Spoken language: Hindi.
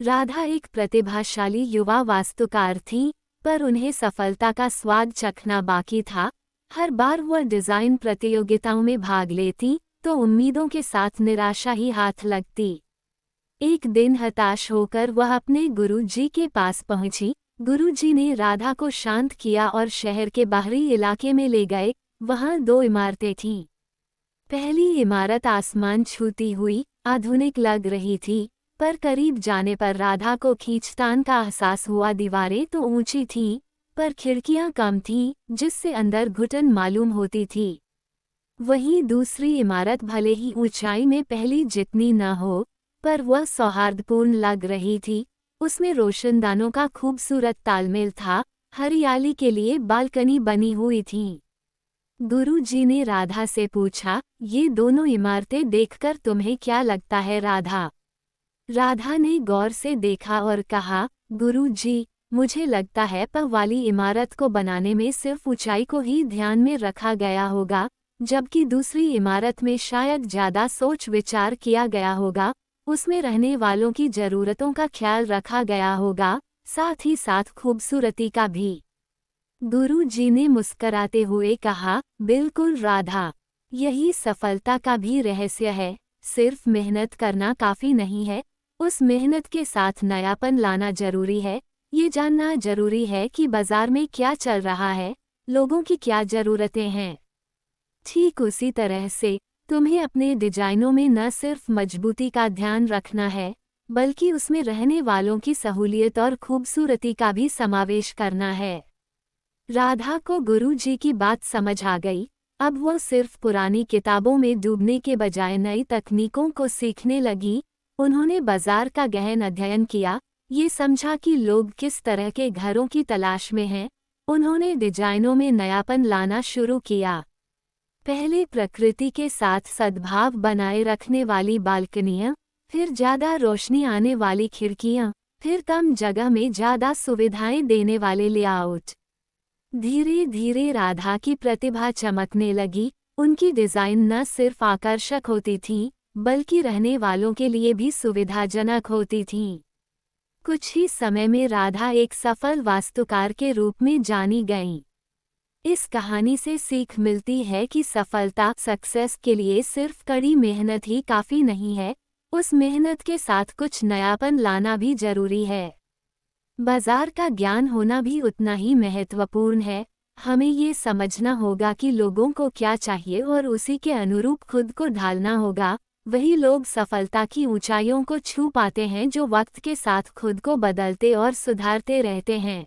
राधा एक प्रतिभाशाली युवा वास्तुकार थी, पर उन्हें सफलता का स्वाद चखना बाकी था। हर बार वह डिजाइन प्रतियोगिताओं में भाग लेती तो उम्मीदों के साथ निराशा ही हाथ लगती। एक दिन हताश होकर वह अपने गुरुजी के पास पहुंची। गुरुजी ने राधा को शांत किया और शहर के बाहरी इलाके में ले गए। वहां दो इमारतें थीं। पहली इमारत आसमान छूती हुई आधुनिक लग रही थी, पर करीब जाने पर राधा को खींचतान का एहसास हुआ। दीवारें तो ऊंची थीं, पर खिड़कियां कम थीं, जिससे अंदर घुटन मालूम होती थी। वहीं दूसरी इमारत भले ही ऊंचाई में पहली जितनी न हो, पर वह सौहार्दपूर्ण लग रही थी। उसमें रोशनदानों का खूबसूरत तालमेल था। हरियाली के लिए बालकनी बनी हुई थी। गुरुजी ने राधा से पूछा, ये दोनों इमारतें देखकर तुम्हें क्या लगता है राधा? राधा ने गौर से देखा और कहा, गुरुजी, मुझे लगता है प वाली इमारत को बनाने में सिर्फ ऊंचाई को ही ध्यान में रखा गया होगा, जबकि दूसरी इमारत में शायद ज्यादा सोच विचार किया गया होगा। उसमें रहने वालों की जरूरतों का ख्याल रखा गया होगा, साथ ही साथ खूबसूरती का भी। गुरुजी ने मुस्कराते हुए कहा, बिल्कुल राधा, यही सफलता का भी रहस्य है। सिर्फ मेहनत करना काफी नहीं है, उस मेहनत के साथ नयापन लाना जरूरी है। ये जानना जरूरी है कि बाजार में क्या चल रहा है, लोगों की क्या जरूरतें हैं। ठीक उसी तरह से तुम्हें अपने डिजाइनों में न सिर्फ मजबूती का ध्यान रखना है, बल्कि उसमें रहने वालों की सहूलियत और खूबसूरती का भी समावेश करना है। राधा को गुरुजी की बात समझ आ गई। अब वह सिर्फ पुरानी किताबों में डूबने के बजाय नई तकनीकों को सीखने लगी। उन्होंने बाजार का गहन अध्ययन किया, ये समझा कि लोग किस तरह के घरों की तलाश में हैं। उन्होंने डिजाइनों में नयापन लाना शुरू किया। पहले प्रकृति के साथ सद्भाव बनाए रखने वाली बालकनियां, फिर ज्यादा रोशनी आने वाली खिड़कियां, फिर कम जगह में ज्यादा सुविधाएं देने वाले लेआउट। धीरे धीरे राधा की प्रतिभा चमकने लगी। उनकी डिजाइन न सिर्फ आकर्षक होती थी, बल्कि रहने वालों के लिए भी सुविधाजनक होती थीं। कुछ ही समय में राधा एक सफल वास्तुकार के रूप में जानी गईं। इस कहानी से सीख मिलती है कि सक्सेस के लिए सिर्फ कड़ी मेहनत ही काफी नहीं है, उस मेहनत के साथ कुछ नयापन लाना भी जरूरी है। बाजार का ज्ञान होना भी उतना ही महत्वपूर्ण है। हमें ये समझना होगा कि लोगों को क्या चाहिए और उसी के अनुरूप खुद को ढालना होगा। वही लोग सफलता की ऊंचाइयों को छू पाते हैं जो वक्त के साथ खुद को बदलते और सुधारते रहते हैं।